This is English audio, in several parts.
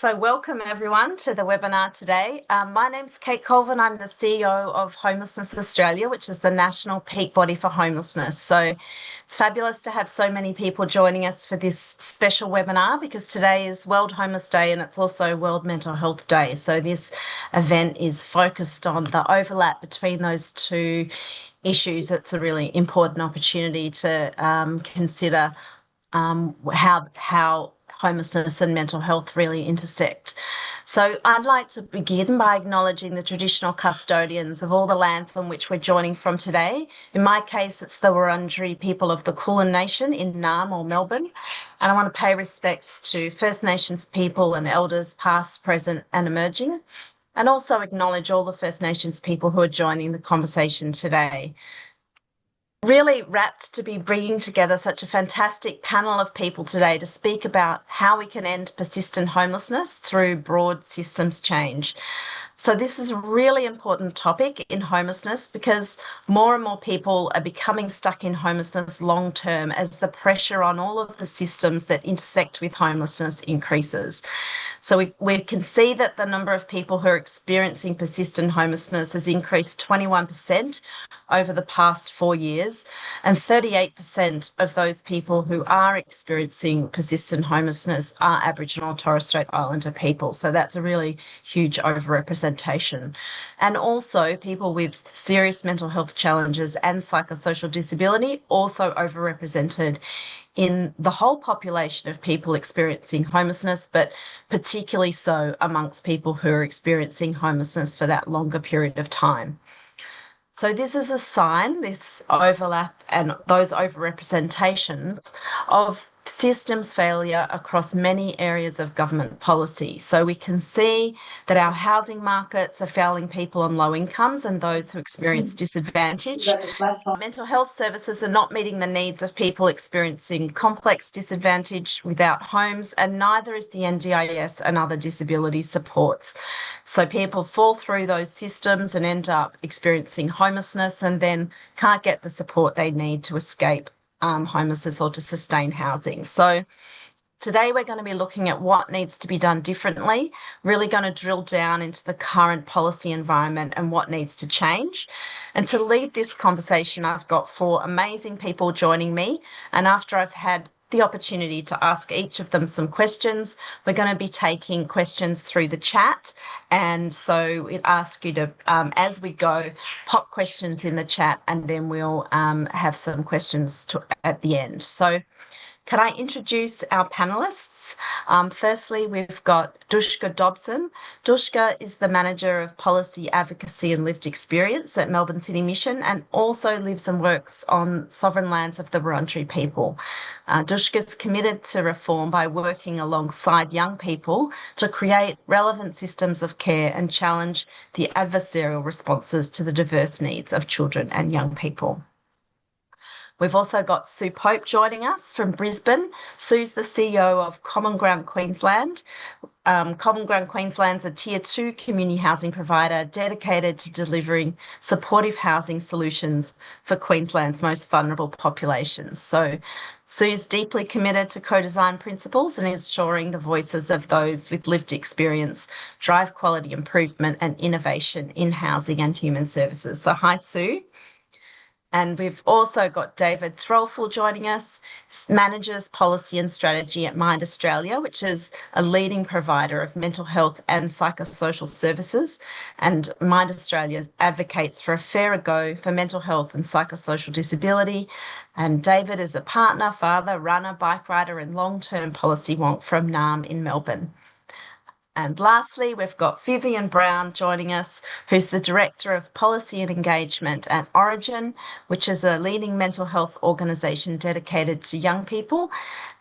So welcome everyone to the webinar today. My name's Kate Colvin. I'm the CEO of Homelessness Australia, which is the national peak body for homelessness. So it's fabulous to have so many people joining us for this special webinar because today is World Homeless Day and it's also World Mental Health Day. So this event is focused on the overlap between those two issues. It's a really important opportunity to consider how homelessness and mental health really intersect. So I'd like to begin by acknowledging the traditional custodians of all the lands on which we're joining from today. In my case, it's the Wurundjeri people of the Kulin Nation in Naarm or Melbourne. And I want to pay respects to First Nations people and elders past, present and emerging, and also acknowledge all the First Nations people who are joining the conversation today. Really rapt to be bringing together such a fantastic panel of people today to speak about how we can end persistent homelessness through broad systems change. So this is a really important topic in homelessness because more and more people are becoming stuck in homelessness long term as the pressure on all of the systems that intersect with homelessness increases. So we can see that the number of people who are experiencing persistent homelessness has increased 21% over the past 4 years, and 38% of those people who are experiencing persistent homelessness are Aboriginal and Torres Strait Islander people. So that's a really huge overrepresentation. And also people with serious mental health challenges and psychosocial disability also overrepresented in the whole population of people experiencing homelessness, but particularly so amongst people who are experiencing homelessness for that longer period of time. So this is a sign, this overlap and those overrepresentations of systems failure across many areas of government policy. So we can see that our housing markets are failing people on low incomes and those who experience disadvantage. Mental health services are not meeting the needs of people experiencing complex disadvantage without homes, and neither is the NDIS and other disability supports. So people fall through those systems and end up experiencing homelessness and then can't get the support they need to escape homelessness or to sustain housing. So today we're going to be looking at what needs to be done differently, really going to drill down into the current policy environment and what needs to change. And to lead this conversation, I've got 4 amazing people joining me. And after I've had the opportunity to ask each of them some questions, we're going to be taking questions through the chat. And so we'd ask you to, as we go, pop questions in the chat and then we'll have some questions at the end. So can I introduce our panelists? Firstly, we've got Dushka Dobson. Dushka is the Manager of Policy Advocacy and Lived Experience at Melbourne City Mission and also lives and works on sovereign lands of the Wurundjeri people. Dushka is committed to reform by working alongside young people to create relevant systems of care and challenge the adversarial responses to the diverse needs of children and young people. We've also got Sue Pope joining us from Brisbane. Sue's the CEO of Common Ground Queensland. Common Ground Queensland's a Tier 2 community housing provider dedicated to delivering supportive housing solutions for Queensland's most vulnerable populations. So Sue's deeply committed to co-design principles and ensuring the voices of those with lived experience drive quality improvement and innovation in housing and human services. So hi, Sue. And we've also got David Throlful joining us, manages policy and strategy at Mind Australia, which is a leading provider of mental health and psychosocial services. And Mind Australia advocates for a fairer go for mental health and psychosocial disability. And David is a partner, father, runner, bike rider, and long-term policy wonk from Naarm in Melbourne. And lastly, we've got Vivian Brown joining us, who's the Director of Policy and Engagement at Origin, which is a leading mental health organisation dedicated to young people.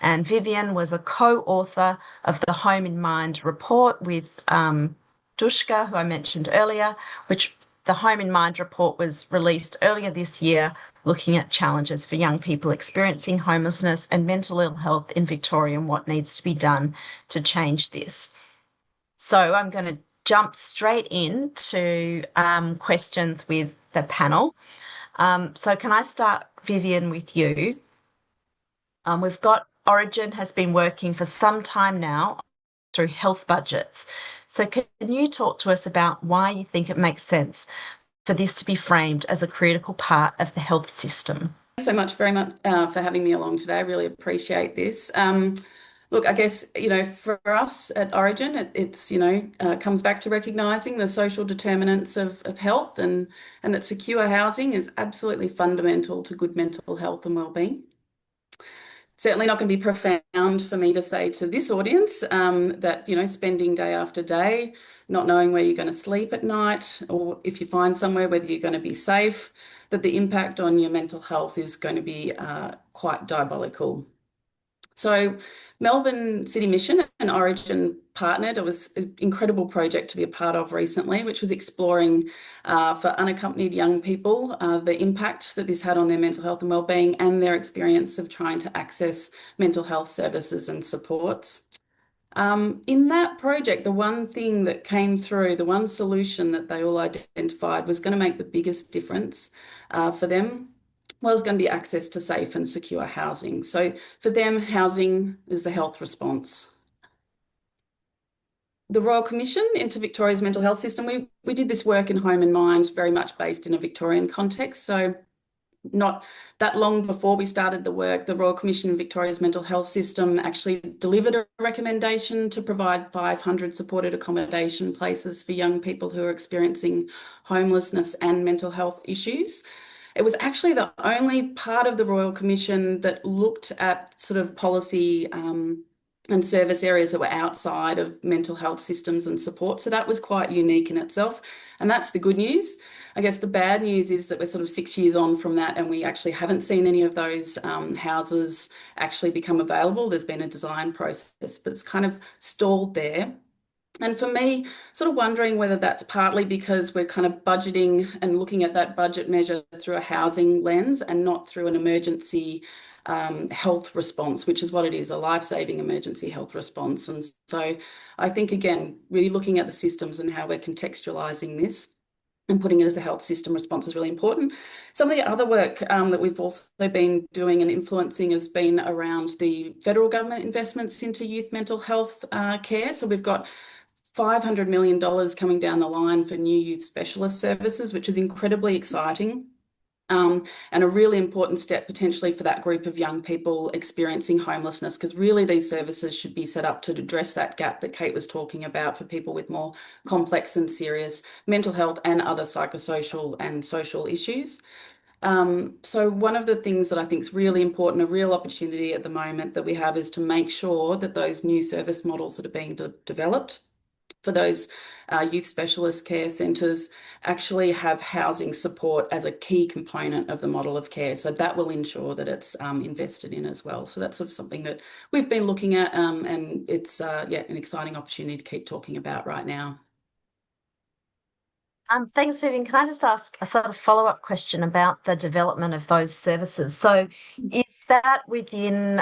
And Vivian was a co-author of the Home in Mind report with Dushka, who I mentioned earlier, which the Home in Mind report was released earlier this year, looking at challenges for young people experiencing homelessness and mental ill health in Victoria and what needs to be done to change this. So I'm going to jump straight into questions with the panel. So can I start, Vivian, with you? We've got Origin has been working for some time now through health budgets. So can you talk to us about why you think it makes sense for this to be framed as a critical part of the health system? So much, very much for having me along today. I really appreciate this. Look, I guess, for us at Origin, it's comes back to recognising the social determinants of health and that secure housing is absolutely fundamental to good mental health and wellbeing. Certainly not going to be profound for me to say to this audience that, spending day after day, not knowing where you're going to sleep at night, or if you find somewhere, whether you're going to be safe, that the impact on your mental health is going to be quite diabolical. So, Melbourne City Mission and Origin partnered. It was an incredible project to be a part of recently, which was exploring for unaccompanied young people the impact that this had on their mental health and wellbeing and their experience of trying to access mental health services and supports. In that project, the one thing that came through, the one solution that they all identified was going to make the biggest difference for them was going to be access to safe and secure housing. So for them, housing is the health response. The Royal Commission into Victoria's mental health system, we did this work in Home and Mind, very much based in a Victorian context. So not that long before we started the work, the Royal Commission in Victoria's mental health system actually delivered a recommendation to provide 500 supported accommodation places for young people who are experiencing homelessness and mental health issues. It was actually the only part of the Royal Commission that looked at sort of policy and service areas that were outside of mental health systems and support. So that was quite unique in itself. And that's the good news. I guess the bad news is that we're sort of 6 years on from that and we actually haven't seen any of those houses actually become available. There's been a design process, but it's kind of stalled there. And for me, sort of wondering whether that's partly because we're kind of budgeting and looking at that budget measure through a housing lens and not through an emergency health response, which is what it is, a life-saving emergency health response. And so I think, again, really looking at the systems and how we're contextualising this and putting it as a health system response is really important. Some of the other work that we've also been doing and influencing has been around the federal government investments into youth mental health care. So we've got $500 million coming down the line for new youth specialist services, which is incredibly exciting. And a really important step potentially for that group of young people experiencing homelessness, because really these services should be set up to address that gap that Kate was talking about for people with more complex and serious mental health and other psychosocial and social issues. So one of the things that I think is really important, a real opportunity at the moment that we have is to make sure that those new service models that are being developed for those youth specialist care centres actually have housing support as a key component of the model of care. So that will ensure that it's invested in as well. So that's sort of something that we've been looking at and it's an exciting opportunity to keep talking about right now. Thanks, Vivian. Can I just ask a sort of follow-up question about the development of those services? So is that within,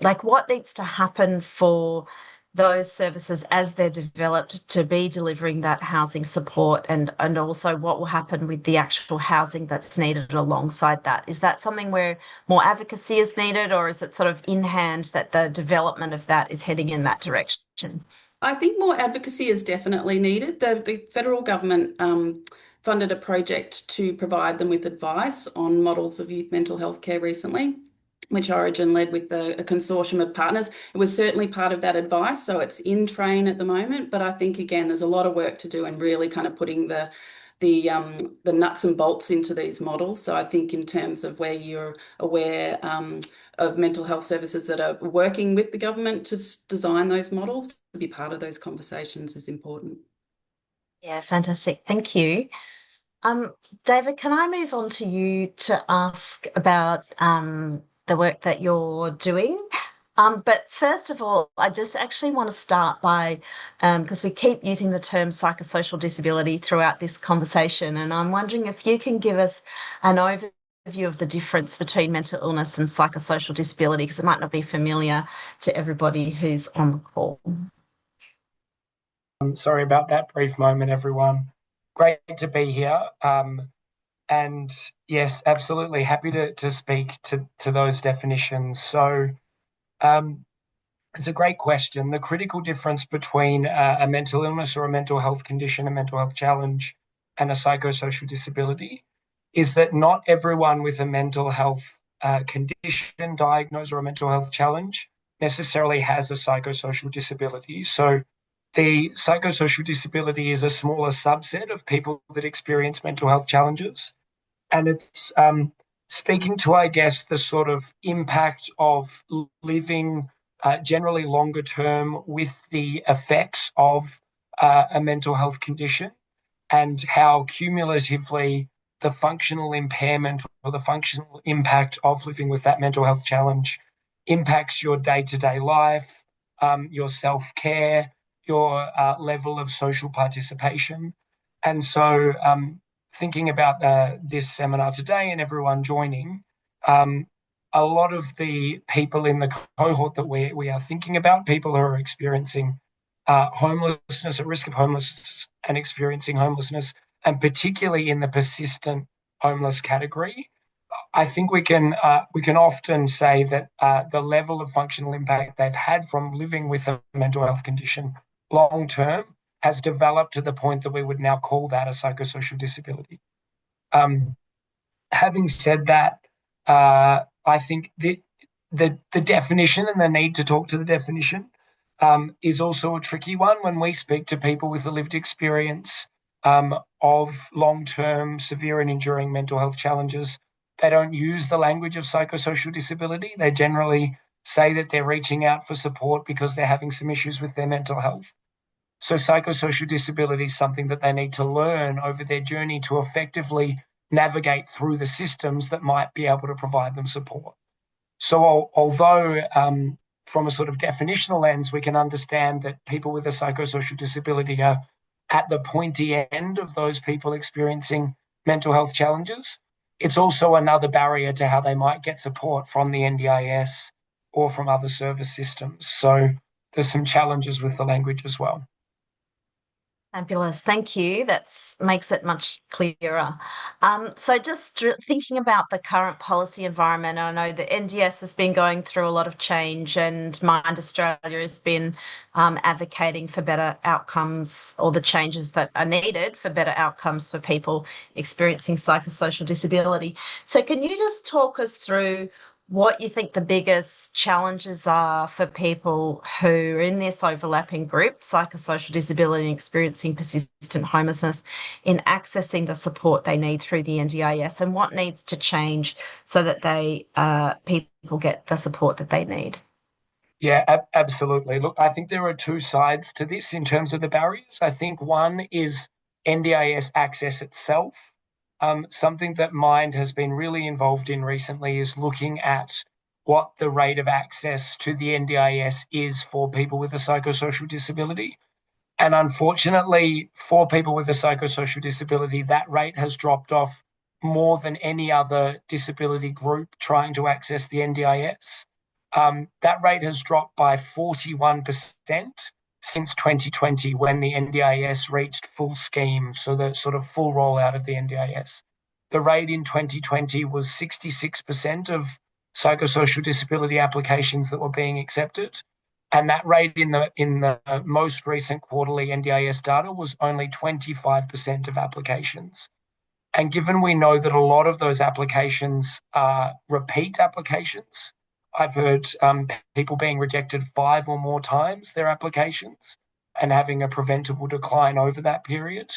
like what needs to happen for those services as they're developed to be delivering that housing support and also what will happen with the actual housing that's needed alongside that? Is that something where more advocacy is needed, or is it sort of in hand that the development of that is heading in that direction? I think more advocacy is definitely needed. The federal government funded a project to provide them with advice on models of youth mental health care recently, which Origin led with a consortium of partners. It was certainly part of that advice, so it's in train at the moment. But I think again, there's a lot of work to do and really kind of putting the nuts and bolts into these models. So I think in terms of where you're aware of mental health services that are working with the government to design those models, to be part of those conversations is important. Yeah, fantastic. Thank you. Um, David, can I move on to you to ask about the work that you're doing? But first of all, I just actually want to start by, because we keep using the term psychosocial disability throughout this conversation, and I'm wondering if you can give us an overview of the difference between mental illness and psychosocial disability, because it might not be familiar to everybody who's on the call. I'm sorry about that brief moment, everyone. Great to be here. And yes, absolutely happy to speak to those definitions. So, It's a great question. The critical difference between a mental illness or a mental health condition, a mental health challenge, and a psychosocial disability is that not everyone with a mental health condition, diagnosis, or a mental health challenge necessarily has a psychosocial disability. So the psychosocial disability is a smaller subset of people that experience mental health challenges. And it's speaking to, I guess, the sort of impact of living generally longer term with the effects of a mental health condition and how cumulatively the functional impairment or the functional impact of living with that mental health challenge impacts your day-to-day life, your self-care, your level of social participation. And so thinking about this seminar today and everyone joining, a lot of the people in the cohort that we are thinking about, people who are experiencing homelessness, at risk of homelessness and experiencing homelessness, and particularly in the persistent homeless category, I think we can often say that the level of functional impact they've had from living with a mental health condition long term has developed to the point that we would now call that a psychosocial disability. Um, Having said that, I think the definition and the need to talk to the definition is also a tricky one when we speak to people with a lived experience of long-term, severe and enduring mental health challenges. They don't use the language of psychosocial disability. They generally say that they're reaching out for support because they're having some issues with their mental health. So psychosocial disability is something that they need to learn over their journey to effectively navigate through the systems that might be able to provide them support. So although from a sort of definitional lens, we can understand that people with a psychosocial disability are at the pointy end of those people experiencing mental health challenges, it's also another barrier to how they might get support from the NDIS or from other service systems. So there's some challenges with the language as well. Fabulous. Thank you. That makes it much clearer. So just thinking about the current policy environment, I know the NDS has been going through a lot of change and Mind Australia has been advocating for better outcomes or the changes that are needed for better outcomes for people experiencing psychosocial disability. So can you just talk us through what you think the biggest challenges are for people who are in this overlapping group, psychosocial disability and experiencing persistent homelessness, in accessing the support they need through the NDIS, and what needs to change so that people get the support that they need? Yeah, absolutely. Look, I think there are two sides to this in terms of the barriers. I think one is NDIS access itself. Something that Mind has been really involved in recently is looking at what the rate of access to the NDIS is for people with a psychosocial disability. And unfortunately, for people with a psychosocial disability, that rate has dropped off more than any other disability group trying to access the NDIS. That rate has dropped by 41% since 2020 when the NDIS reached full scheme, so the sort of full rollout of the NDIS. The rate in 2020 was 66% of psychosocial disability applications that were being accepted. And that rate in the most recent quarterly NDIS data was only 25% of applications. And given we know that a lot of those applications are repeat applications, I've heard people being rejected 5 or more times their applications and having a preventable decline over that period.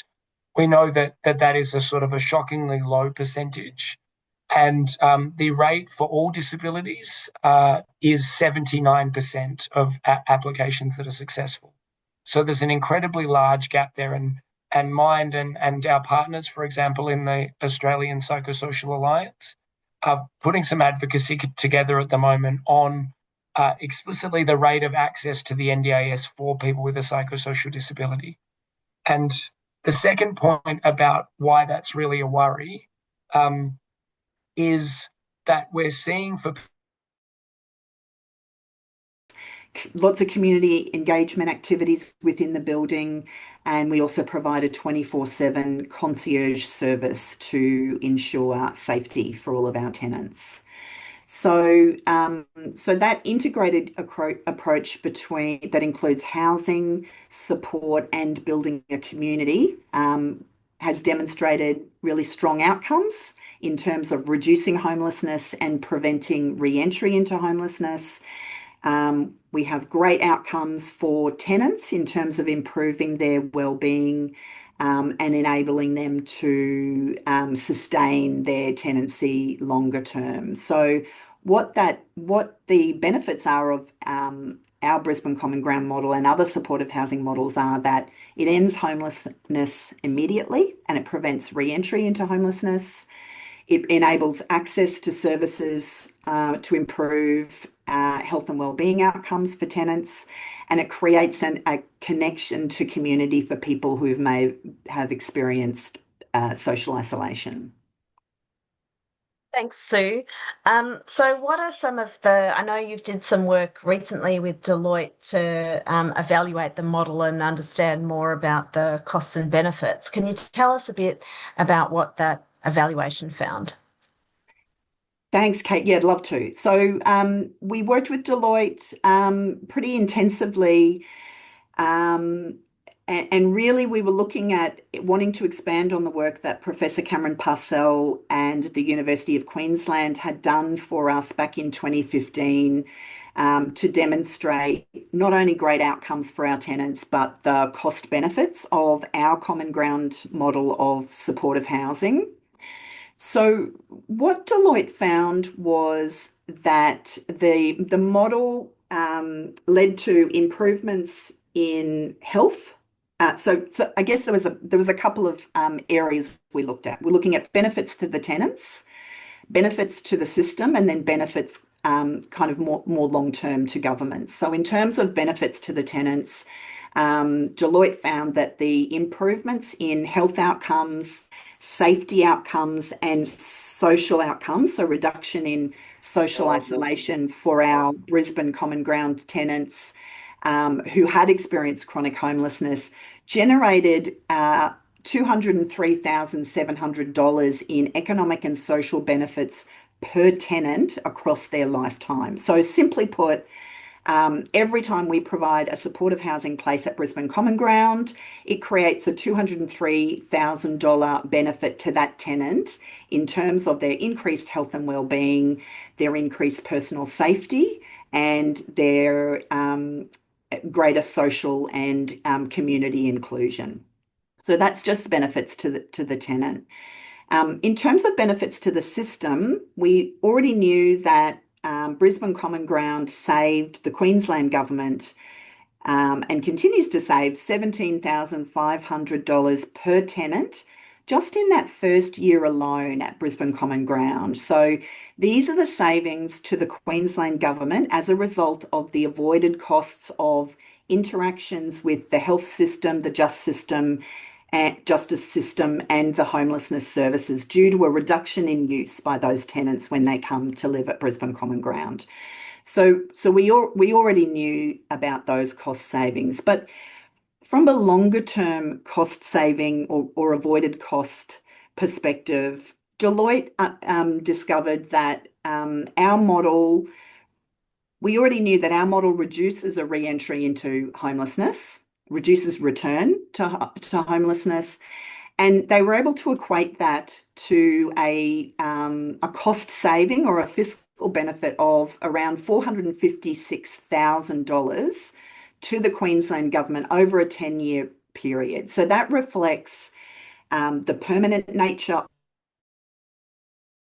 We know that is a sort of a shockingly low percentage. And the rate for all disabilities is 79% of applications that are successful. So there's an incredibly large gap there. And Mind and our partners, for example, in the Australian Psychosocial Alliance, are putting some advocacy together at the moment on explicitly the rate of access to the NDIS for people with a psychosocial disability. And the second point about why that's really a worry is that we're seeing for lots of community engagement activities within the building, and we also provide a 24/7 concierge service to ensure safety for all of our tenants. So that integrated approach between that includes housing, support, and building a community has demonstrated really strong outcomes in terms of reducing homelessness and preventing re-entry into homelessness. We have great outcomes for tenants in terms of improving their well-being and enabling them to sustain their tenancy longer term. So what the benefits are of our Brisbane Common Ground model and other supportive housing models are that it ends homelessness immediately and it prevents re-entry into homelessness. It enables access to services to improve health and wellbeing outcomes for tenants, and it creates a connection to community for people who may have experienced social isolation. Thanks, Sue. So what are some of I know you've did some work recently with Deloitte to evaluate the model and understand more about the costs and benefits. Can you tell us a bit about what that evaluation found? Thanks, Kate. Yeah, I'd love to. So we worked with Deloitte pretty intensively. Um, and really, we were looking at wanting to expand on the work that Professor Cameron Parcell and the University of Queensland had done for us back in 2015 to demonstrate not only great outcomes for our tenants, but the cost benefits of our common ground model of supportive housing. So, what Deloitte found was that the model led to improvements in health. So I guess there was a couple of areas we looked at. We're looking at benefits to the tenants, benefits to the system, and then benefits kind of more long term to government. So in terms of benefits to the tenants, Deloitte found that the improvements in health outcomes, safety outcomes, and social outcomes, so reduction in social isolation for our Brisbane Common Ground tenants who had experienced chronic homelessness, generated $203,700 in economic and social benefits per tenant across their lifetime. So simply put, every time we provide a supportive housing place at Brisbane Common Ground, it creates a $203,000 benefit to that tenant in terms of their increased health and wellbeing, their increased personal safety, and their greater social and community inclusion. So that's just the benefits to the tenant. In terms of benefits to the system, we already knew that Brisbane Common Ground saved the Queensland government and continues to save $17,500 per tenant just in that first year alone at Brisbane Common Ground. So these are the savings to the Queensland government as a result of the avoided costs of interactions with the health system, the justice system, and the homelessness services due to a reduction in use by those tenants when they come to live at Brisbane Common Ground. So we already knew about those cost savings, but from a longer term cost saving or avoided cost perspective, Deloitte discovered that our model, we already knew that our model reduces a re-entry into homelessness, reduces return to homelessness, and they were able to equate that to a cost saving or a fiscal benefit of around $456,000 to the Queensland government over a 10-year period. So that reflects the permanent nature of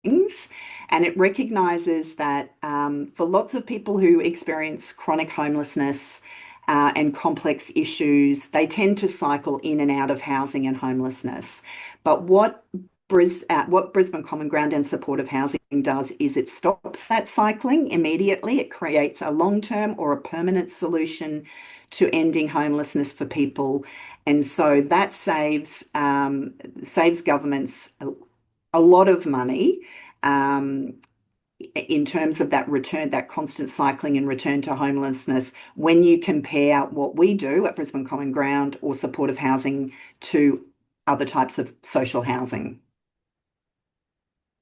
things, and it recognises that for lots of people who experience chronic homelessness and complex issues, they tend to cycle in and out of housing and homelessness. But what Brisbane Common Ground and supportive housing does is it stops that cycling immediately. It creates a long-term or a permanent solution to ending homelessness for people. And so that saves governments a lot of money in terms of that return, that constant cycling and return to homelessness, when you compare what we do at Brisbane Common Ground or supportive housing to other types of social housing.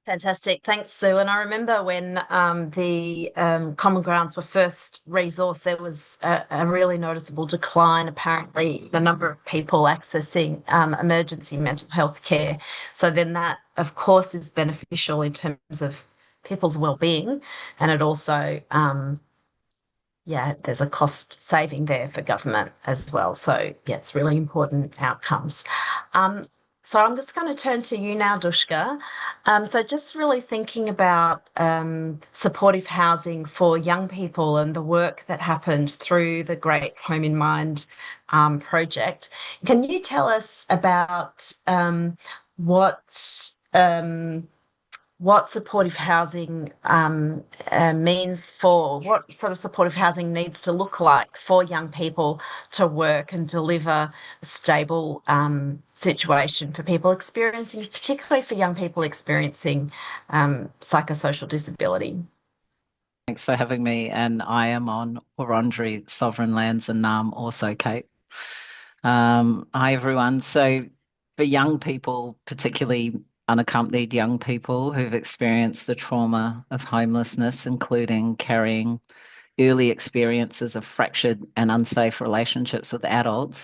Fantastic. Thanks, Sue. And I remember when the Common Grounds were first resourced, there was a really noticeable decline, apparently, the number of people accessing emergency mental health care. So then that, of course, is beneficial in terms of people's well-being. And it also, yeah, there's a cost saving there for government as well. So, yeah, it's really important outcomes. Um, so I'm just going to turn to you now, Dushka. So just really thinking about supportive housing for young people and the work that happened through the Great Home in Mind project. Can you tell us about what what supportive housing means for what sort of supportive housing needs to look like for young people to work and deliver a stable situation for people experiencing, particularly for young people experiencing psychosocial disability. Thanks for having me. And I am on Wurundjeri sovereign lands and Naarm also, Kate. Hi, everyone. So, for young people, particularly unaccompanied young people who've experienced the trauma of homelessness, including carrying early experiences of fractured and unsafe relationships with adults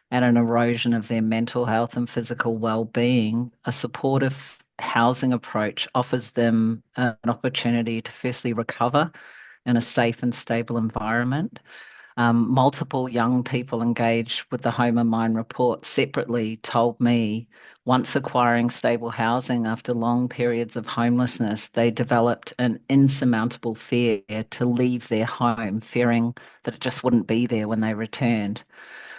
and an erosion of their mental health and physical well-being, a supportive housing approach offers them an opportunity to firstly recover in a safe and stable environment. Multiple young people engaged with the Home and Mind report separately told me once acquiring stable housing after long periods of homelessness, they developed an insurmountable fear to leave their home, fearing that it just wouldn't be there when they returned.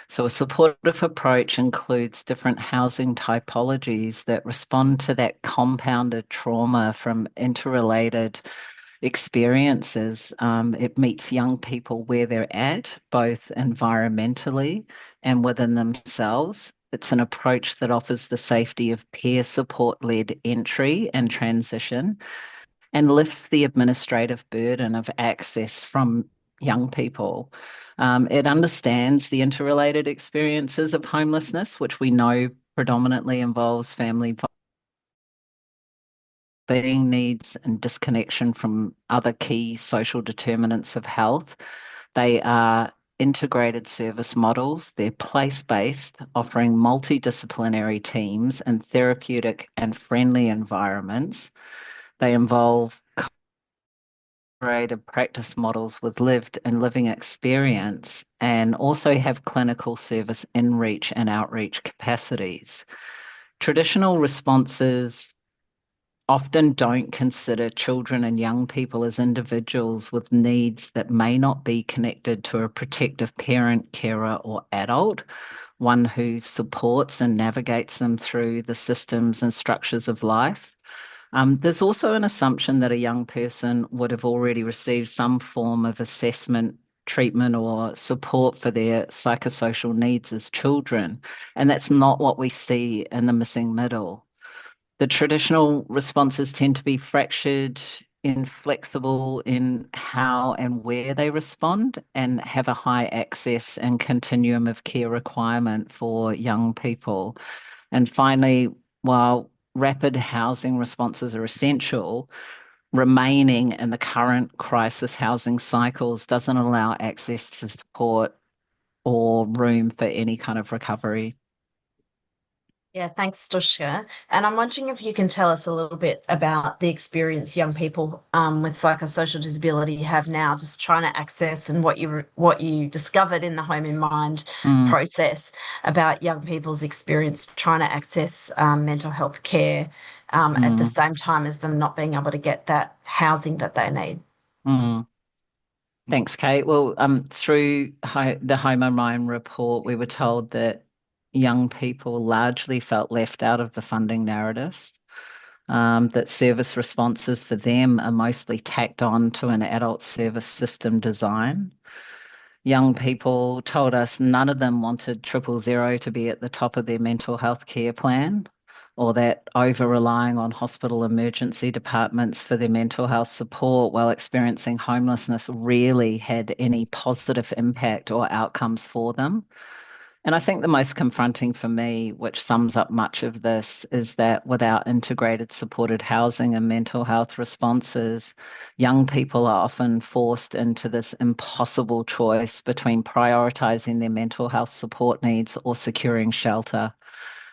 So, a supportive approach includes different housing typologies that respond to that compounded trauma from interrelated experiences. It meets young people where they're at, both environmentally and within themselves. It's an approach that offers the safety of peer support led entry and transition and lifts the administrative burden of access from young people. It understands the interrelated experiences of homelessness, which we know predominantly involves family being needs and disconnection from other key social determinants of health. They are integrated service models. They're place-based, offering multidisciplinary teams and therapeutic and friendly environments. They involve creative practice models with lived and living experience and also have clinical service in-reach and outreach capacities. Traditional responses often don't consider children and young people as individuals with needs that may not be connected to a protective parent, carer, or adult, one who supports and navigates them through the systems and structures of life. There's also an assumption that a young person would have already received some form of assessment, treatment, or support for their psychosocial needs as children. And that's not what we see in the missing middle. The traditional responses tend to be fractured, inflexible in how and where they respond, and have a high access and continuum of care requirement for young people. And finally, while rapid housing responses are essential, remaining in the current crisis housing cycles doesn't allow access to support or room for any kind of recovery. Yeah, thanks, Dushka. And I'm wondering if you can tell us a little bit about the experience young people with psychosocial disability have now, just trying to access and what you discovered in the Home in Mind Mm, process about young people's experience trying to access mental health care at the mm, same time as them not being able to get that housing that they need. mm. Thanks, Kate. Well, through the Home and Mind report, we were told that young people largely felt left out of the funding narratives, that service responses for them are mostly tacked on to an adult service system design. Young people told us none of them wanted 000 to be at the top of their mental health care plan, or that over relying on hospital emergency departments for their mental health support while experiencing homelessness really had any positive impact or outcomes for them. And I think the most confronting for me, which sums up much of this, is that without integrated supported housing and mental health responses, young people are often forced into this impossible choice between prioritizing their mental health support needs or securing shelter.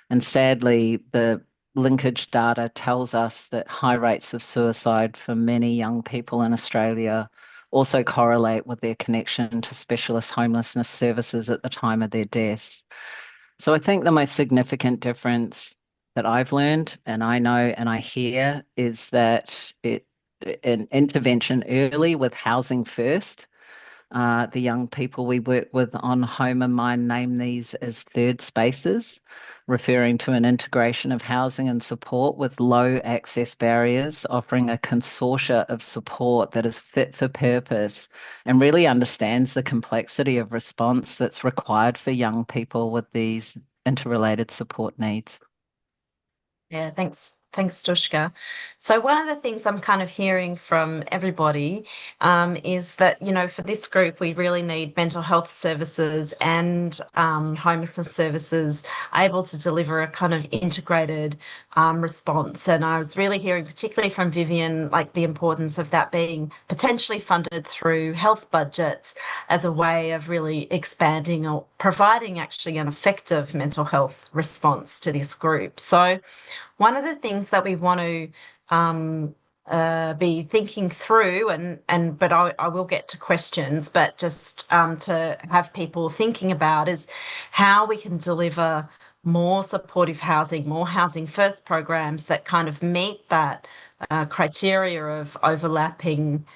And sadly, the linkage data tells us that high rates of suicide for many young people in Australia also correlate with their connection to specialist homelessness services at the time of their deaths. So I think the most significant difference that I've learned, and I know and I hear, is that an intervention early with housing first. The young people we work with on Home and Mind name these as third spaces, referring to an integration of housing and support with low access barriers, offering a consortia of support that is fit for purpose and really understands the complexity of response that's required for young people with these interrelated support needs. Yeah, thanks. Thanks, Dushka. So one of the things I'm kind of hearing from everybody is that, for this group, we really need mental health services and homelessness services able to deliver a kind of integrated response. And I was really hearing, particularly from Vivian, like the importance of that being potentially funded through health budgets as a way of really expanding or providing actually an effective mental health response to this group. So one of the things that we want to be thinking through, but I will get to questions, but just to have people thinking about is how we can deliver more supportive housing, more housing first programs that kind of meet that criteria of overlapping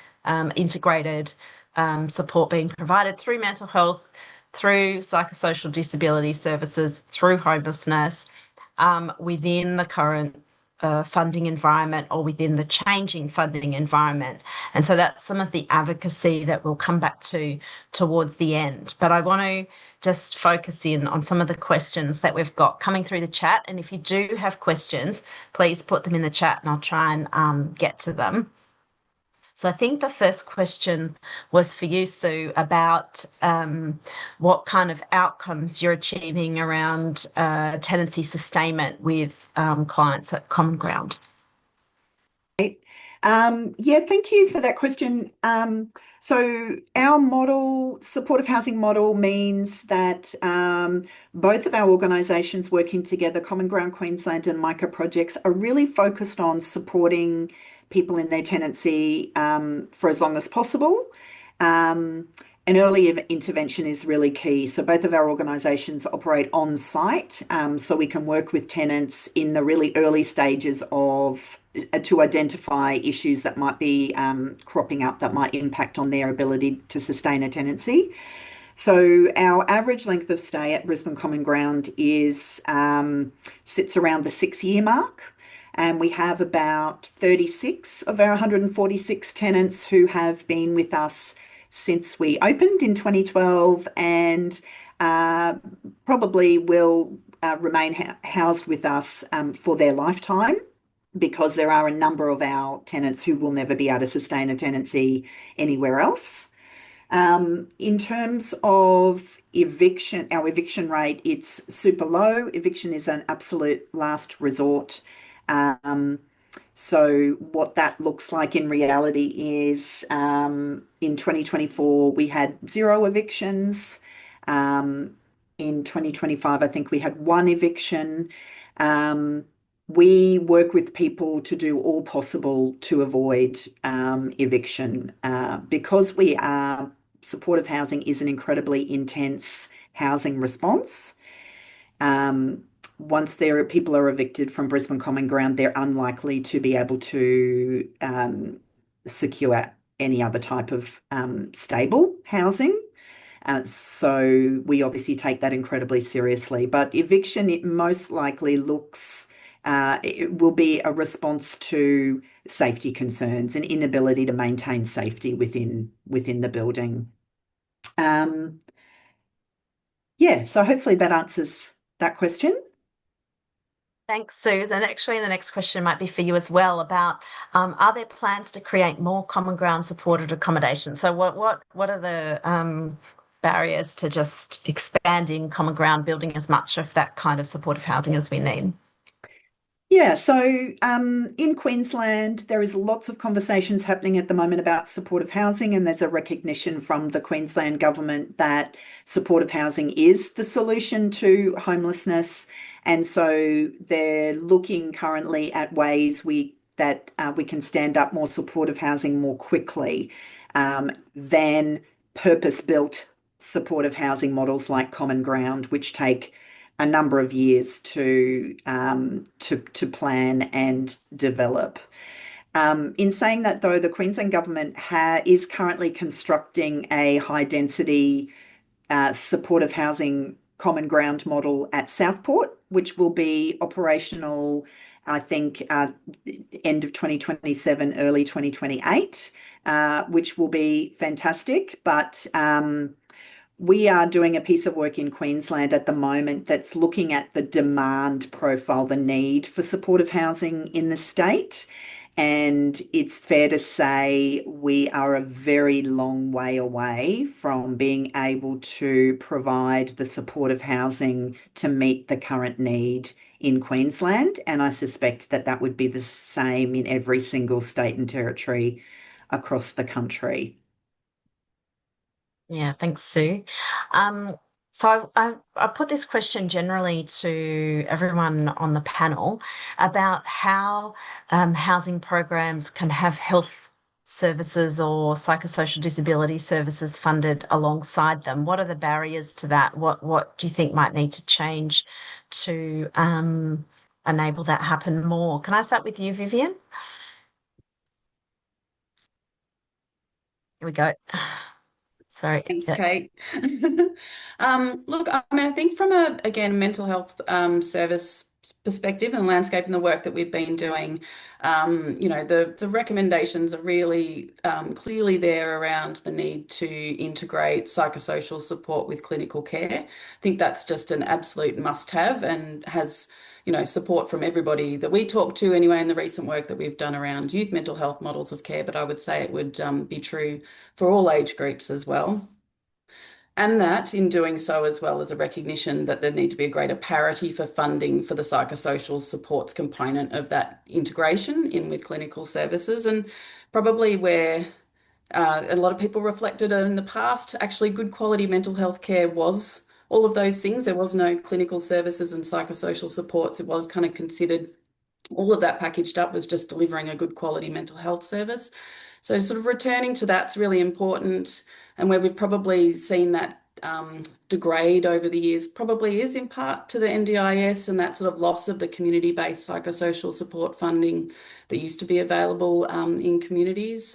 integrated support being provided through mental health, through psychosocial disability services, through homelessness within the current funding environment or within the changing funding environment. And so that's some of the advocacy that we'll come back to towards the end. But I want to just focus in on some of the questions that we've got coming through the chat. And if you do have questions, please put them in the chat and I'll try and get to them. So I think the first question was for you, Sue, about what kind of outcomes you're achieving around tenancy sustainment with clients at Common Ground. Yeah, thank you for that question. So our model, supportive housing model, means that both of our organisations working together, Common Ground Queensland and Micah Projects, are really focused on supporting people in their tenancy for as long as possible. And early intervention is really key. So both of our organisations operate on site, so we can work with tenants in the really early stages to identify issues that might be cropping up that might impact on their ability to sustain a tenancy. So our average length of stay at Brisbane Common Ground sits around the 6-year mark. And we have about 36 of our 146 tenants who have been with us since we opened in 2012 and probably will remain housed with us for their lifetime, because there are a number of our tenants who will never be able to sustain a tenancy anywhere else. In terms of eviction, our eviction rate, it's super low. Eviction is an absolute last resort. So what that looks like in reality is in 2024, we had 0 evictions. In 2025, I think we had 1 eviction. We work with people to do all possible to avoid eviction because supportive housing is an incredibly intense housing response. Once people are evicted from Brisbane Common Ground, they're unlikely to be able to secure any other type of stable housing. So we obviously take that incredibly seriously. But eviction, it most likely it will be a response to safety concerns and inability to maintain safety within the building. Yeah, so hopefully that answers that question. Thanks, Susan. And actually, the next question might be for you as well about are there plans to create more common ground supported accommodation? So what are the barriers to just expanding common ground, building as much of that kind of supportive housing as we need? Yeah, so in Queensland, there is lots of conversations happening at the moment about supportive housing, and there's a recognition from the Queensland government that supportive housing is the solution to homelessness. And so they're looking currently at ways that we can stand up more supportive housing more quickly than purpose-built supportive housing models like Common Ground, which take a number of years to plan and develop. In saying that, though, the Queensland government is currently constructing a high density supportive housing common ground model at Southport, which will be operational, I think, end of 2027, early 2028, which will be fantastic. But we are doing a piece of work in Queensland at the moment that's looking at the demand profile, the need for supportive housing in the state. And it's fair to say we are a very long way away from being able to provide the supportive housing to meet the current need in Queensland. And I suspect that that would be the same in every single state and territory across the country. Yeah, thanks, Sue. So I put this question generally to everyone on the panel about how housing programs can have health services or psychosocial disability services funded alongside them. What are the barriers to that? What do you think might need to change to enable that happen more? Can I start with you, Vivian? Here we go. Sorry. Thanks, Kate. Look, I mean, I think from again, mental health service perspective and landscape and the work that we've been doing, the recommendations are really clearly there around the need to integrate psychosocial support with clinical care. I think that's just an absolute must-have and has support from everybody that we talk to anyway in the recent work that we've done around youth mental health models of care, but I would say it would be true for all age groups as well. And that in doing so, as well as a recognition that there need to be a greater parity for funding for the psychosocial supports component of that integration in with clinical services. And probably where a lot of people reflected in the past, actually good quality mental health care was all of those things. There was no clinical services and psychosocial supports. It was kind of considered all of that packaged up as just delivering a good quality mental health service. So sort of returning to that's really important, and where we've probably seen that degrade over the years probably is in part to the NDIS and that sort of loss of the community-based psychosocial support funding that used to be available in communities.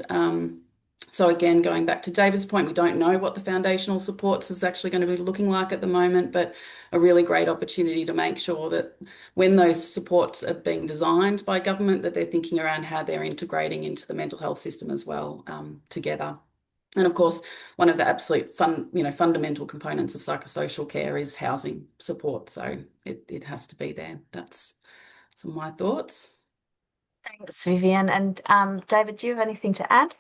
So again, going back to David's point, we don't know what the foundational supports is actually going to be looking like at the moment, but a really great opportunity to make sure that when those supports are being designed by government, that they're thinking around how they're integrating into the mental health system as well together. And of course, one of the absolute fundamental components of psychosocial care is housing support. So it has to be there. That's some of my thoughts. Thanks, Vivian. And David, do you have anything to add?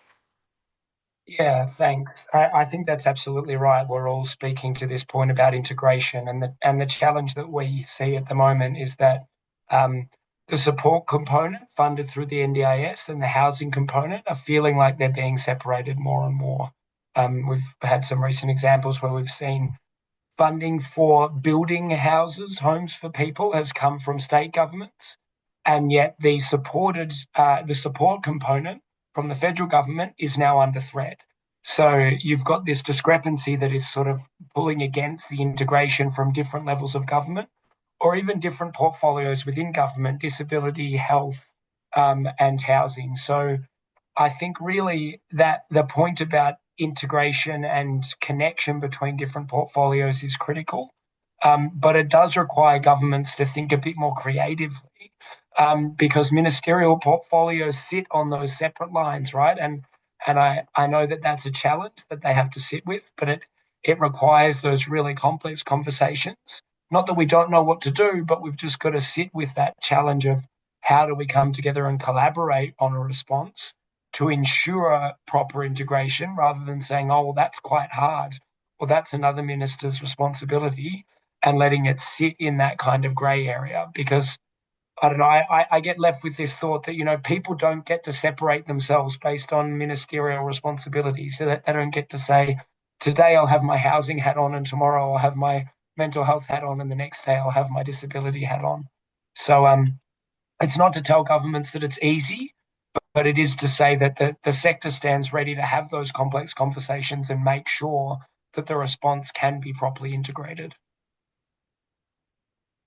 Yeah, thanks. I think that's absolutely right. We're all speaking to this point about integration, and the challenge that we see at the moment is that the support component funded through the NDIS and the housing component are feeling like they're being separated more and more. We've had some recent examples where we've seen funding for building houses, homes for people, has come from state governments, and yet the support component from the federal government is now under threat. So you've got this discrepancy that is sort of pulling against the integration from different levels of government, or even different portfolios within government, disability, health, and housing. So I think really that the point about integration and connection between different portfolios is critical. But it does require governments to think a bit more creatively, because ministerial portfolios sit on those separate lines, right? And I know that that's a challenge that they have to sit with, but it requires those really complex conversations. Not that we don't know what to do, but we've just got to sit with that challenge of how do we come together and collaborate on a response to ensure proper integration, rather than saying, oh, well, that's quite hard, well, that's another minister's responsibility, and letting it sit in that kind of grey area. Because I don't know, I get left with this thought that, people don't get to separate themselves based on ministerial responsibility, so that they don't get to say, today I'll have my housing hat on and tomorrow I'll have my mental health hat on and the next day I'll have my disability hat on. So it's not to tell governments that it's easy, but it is to say that the sector stands ready to have those complex conversations and make sure that the response can be properly integrated.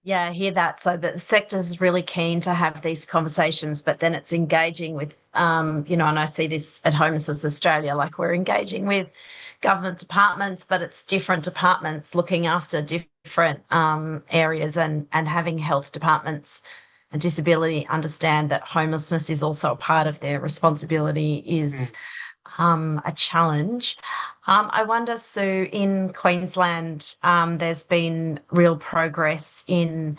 Yeah, I hear that. So the sector's really keen to have these conversations, but then it's engaging with, and I see this at Homelessness Australia, like we're engaging with government departments, but it's different departments looking after different areas, and having health departments and disability understand that homelessness is also a part of their responsibility is a challenge. I wonder, Sue, in Queensland, there's been real progress in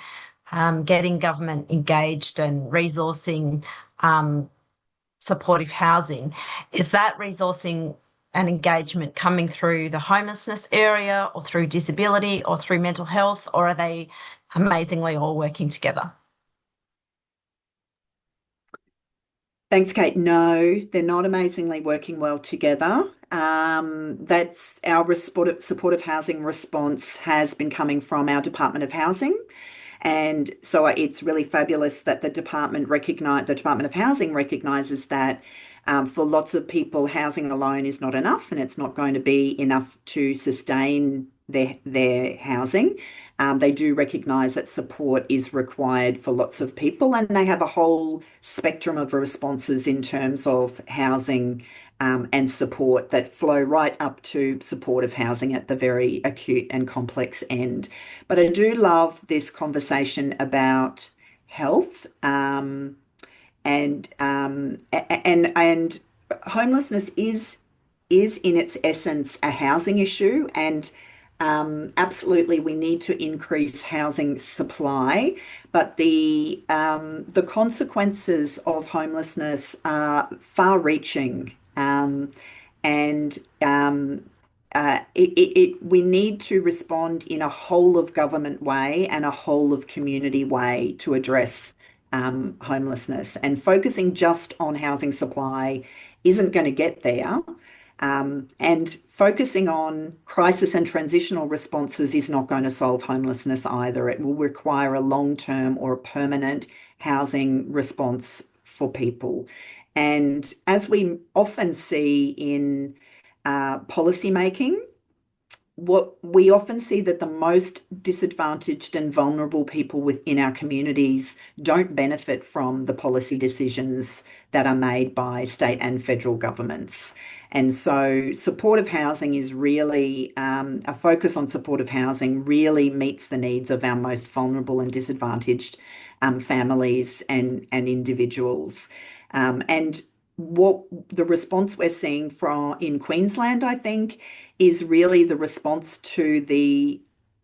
getting government engaged and resourcing supportive housing. Is that resourcing and engagement coming through the homelessness area or through disability or through mental health, or are they amazingly all working together? Thanks, Kate. No, they're not amazingly working well together. That's our supportive housing response has been coming from our Department of Housing. And so it's really fabulous that the Department of Housing recognises that for lots of people, housing alone is not enough, and it's not going to be enough to sustain their housing. They do recognise that support is required for lots of people, and they have a whole spectrum of responses in terms of housing and support that flow right up to supportive housing at the very acute and complex end. But I do love this conversation about health, and homelessness is in its essence a housing issue, and absolutely we need to increase housing supply, but the consequences of homelessness are far-reaching, and we need to respond in a whole of government way and a whole of community way to address homelessness. And focusing just on housing supply isn't going to get there. And focusing on crisis and transitional responses is not going to solve homelessness either. It will require a long-term or a permanent housing response for people. And as we often see in policy making, what we often see that the most disadvantaged and vulnerable people within our communities don't benefit from the policy decisions that are made by state and federal governments. And so supportive housing is really, a focus on supportive housing really meets the needs of our most vulnerable and disadvantaged families and individuals. And what the response we're seeing in Queensland, I think, is really the response to the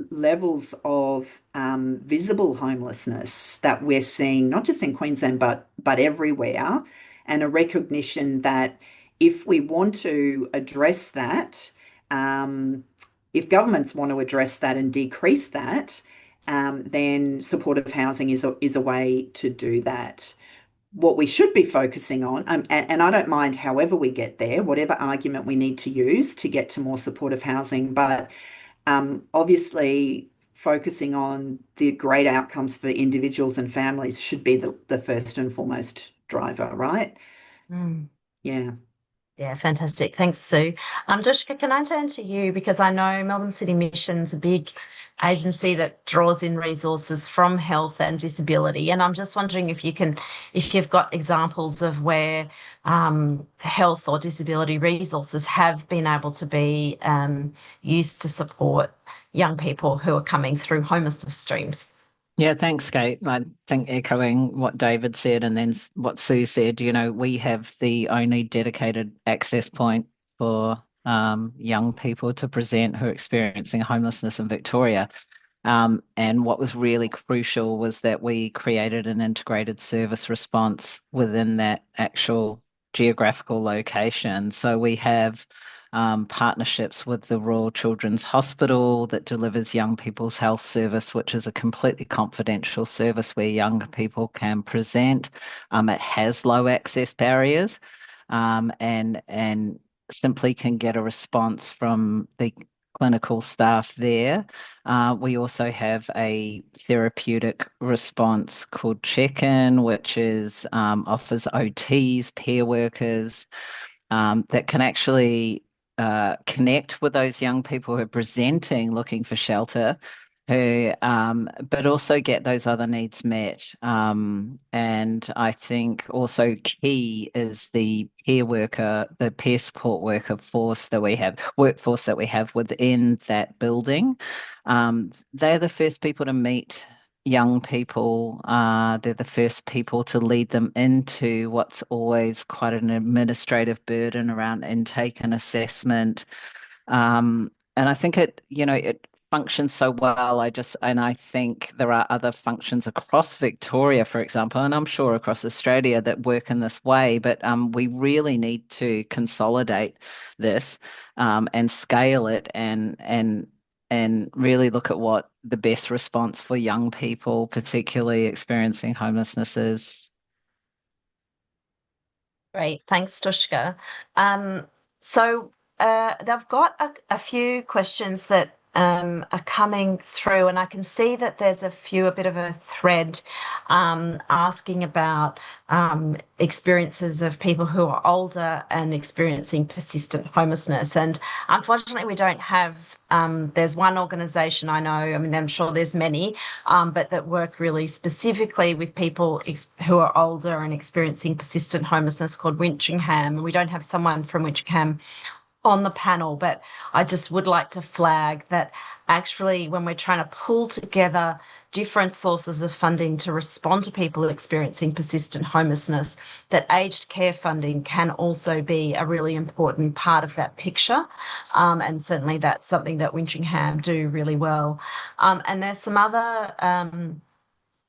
levels of visible homelessness that we're seeing, not just in Queensland, but everywhere, and a recognition that if we want to address that, if governments want to address that and decrease that, then supportive housing is a way to do that. What we should be focusing on, and I don't mind however we get there, whatever argument we need to use to get to more supportive housing, but obviously focusing on the great outcomes for individuals and families should be the first and foremost driver, right? Yeah. Yeah, fantastic. Thanks, Sue. Joshua, can I turn to you, because I know Melbourne City Mission's a big agency that draws in resources from health and disability, and I'm just wondering if you've got examples of where health or disability resources have been able to be used to support young people who are coming through homelessness streams. Yeah, thanks, Kate. I think echoing what David said and then what Sue said, we have the only dedicated access point for young people to present who are experiencing homelessness in Victoria. And what was really crucial was that we created an integrated service response within that actual geographical location. So we have partnerships with the Royal Children's Hospital that delivers young people's health service, which is a completely confidential service where young people can present. It has low access barriers, and simply can get a response from the clinical staff there. We also have a therapeutic response called Check-in, which is offers OTs, peer workers, that can actually connect with those young people who are presenting looking for shelter, who but also get those other needs met. And I think also key is the peer worker, the peer support workforce that we have within that building. They're the first people to meet young people. They're the first people to lead them into what's always quite an administrative burden around intake and assessment. And I think it functions so well. I think there are other functions across Victoria, for example, and I'm sure across Australia that work in this way, but we really need to consolidate this, and scale it, and really look at what the best response for young people, particularly experiencing homelessness, is. Great. Thanks, Tushka. So they've got a few questions that are coming through, and I can see that there's a bit of a thread asking about experiences of people who are older and experiencing persistent homelessness. And unfortunately, we don't have, there's one organisation I know, I mean, I'm sure there's many, but that work really specifically with people who are older and experiencing persistent homelessness, called Winching. We don't have someone from Winching on the panel, but I just would like to flag that actually when we're trying to pull together different sources of funding to respond to people experiencing persistent homelessness, that aged care funding can also be a really important part of that picture. And certainly that's something that Winching do really well. And there's some other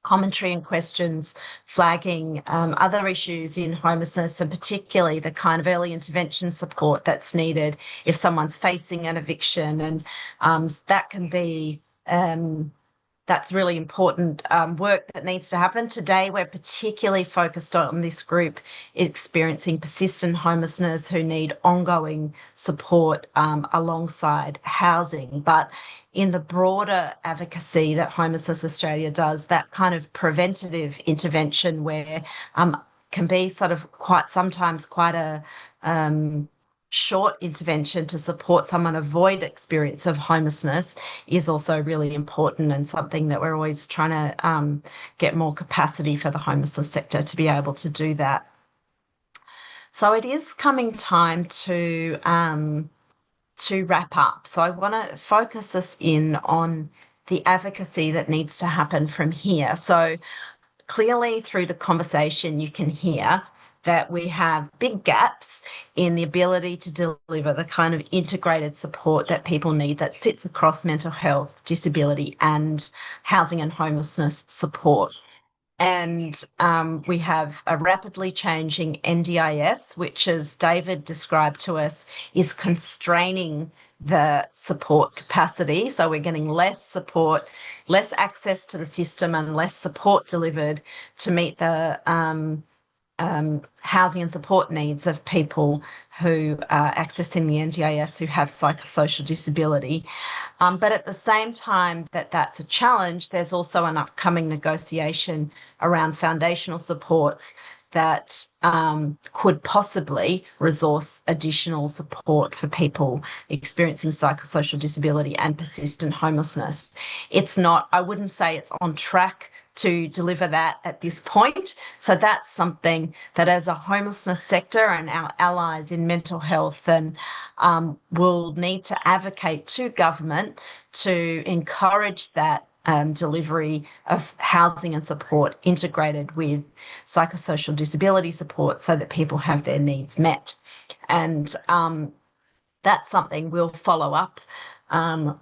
commentary and questions flagging other issues in homelessness, and particularly the kind of early intervention support that's needed if someone's facing an eviction. And that can be that's really important work that needs to happen. Today, we're particularly focused on this group experiencing persistent homelessness who need ongoing support alongside housing. But in the broader advocacy that Homelessness Australia does, that kind of preventative intervention where can be sort of sometimes quite a short intervention to support someone avoid experience of homelessness, is also really important, and something that we're always trying to get more capacity for the homelessness sector to be able to do that. So it is coming time to wrap up. So I want to focus us in on the advocacy that needs to happen from here. So clearly through the conversation, you can hear that we have big gaps in the ability to deliver the kind of integrated support that people need that sits across mental health, disability, and housing and homelessness support. And we have a rapidly changing NDIS, which, as David described to us, is constraining the support capacity. So we're getting less support, less access to the system, and less support delivered to meet the housing and support needs of people who are accessing the NDIS who have psychosocial disability. But at the same time that that's a challenge, there's also an upcoming negotiation around foundational supports that could possibly resource additional support for people experiencing psychosocial disability and persistent homelessness. It's not, I wouldn't say it's on track to deliver that at this point. So that's something that as a homelessness sector and our allies in mental health, and will need to advocate to government to encourage that delivery of housing and support integrated with psychosocial disability support so that people have their needs met. And that's something we'll follow up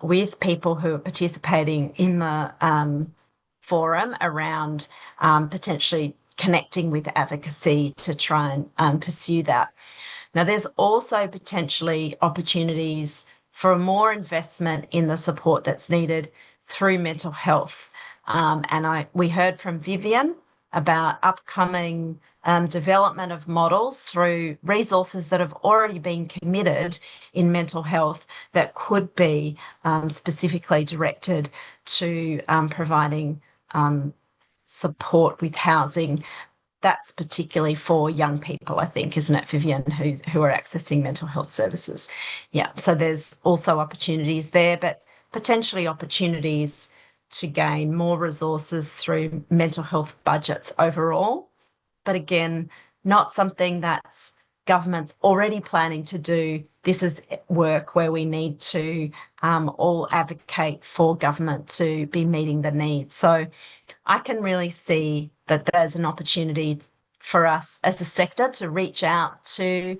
with people who are participating in the forum around potentially connecting with advocacy to try and pursue that. Now, there's also potentially opportunities for more investment in the support that's needed through mental health. We heard from Vivian about upcoming development of models through resources that have already been committed in mental health that could be specifically directed to providing support with housing. That's particularly for young people, I think, isn't it, Vivian, who are accessing mental health services? Yeah, so there's also opportunities there, but potentially opportunities to gain more resources through mental health budgets overall. But again, not something that's government's already planning to do. This is work where we need to all advocate for government to be meeting the needs. So I can really see that there's an opportunity for us as a sector to reach out to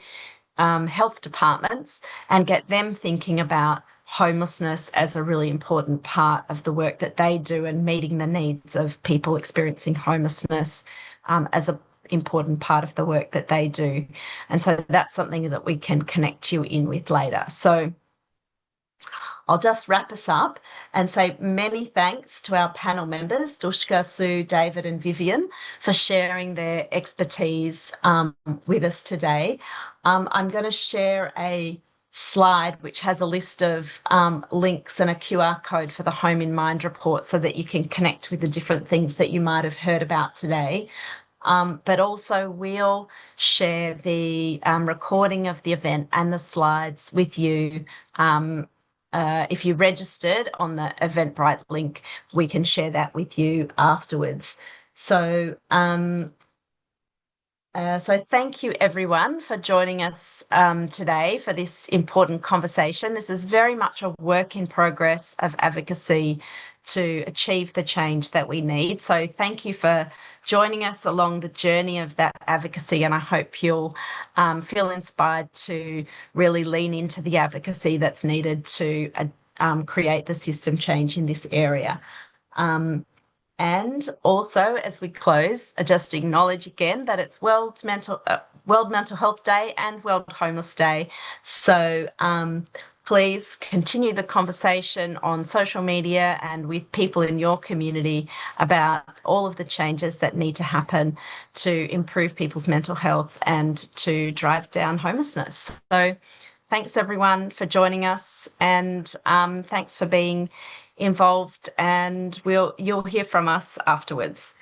health departments and get them thinking about homelessness as a really important part of the work that they do and meeting the needs of people experiencing homelessness as an important part of the work that they do. And so that's something that we can connect you in with later. So I'll just wrap us up and say many thanks to our panel members, Dushka, Sue, David and Vivian, for sharing their expertise with us today. I'm going to share a slide which has a list of links and a QR code for the Home in Mind report so that you can connect with the different things that you might have heard about today. But also we'll share the recording of the event and the slides with you. If you registered on the Eventbrite link, we can share that with you afterwards. So thank you everyone for joining us today for this important conversation. This is very much a work in progress of advocacy to achieve the change that we need. So thank you for joining us along the journey of that advocacy, and I hope you'll feel inspired to really lean into the advocacy that's needed to create the system change in this area. And also, as we close, I just acknowledge again that it's World Mental Health Day and World Homeless Day. So please continue the conversation on social media and with people in your community about all of the changes that need to happen to improve people's mental health and to drive down homelessness. So thanks everyone for joining us, and thanks for being involved, and you'll hear from us afterwards.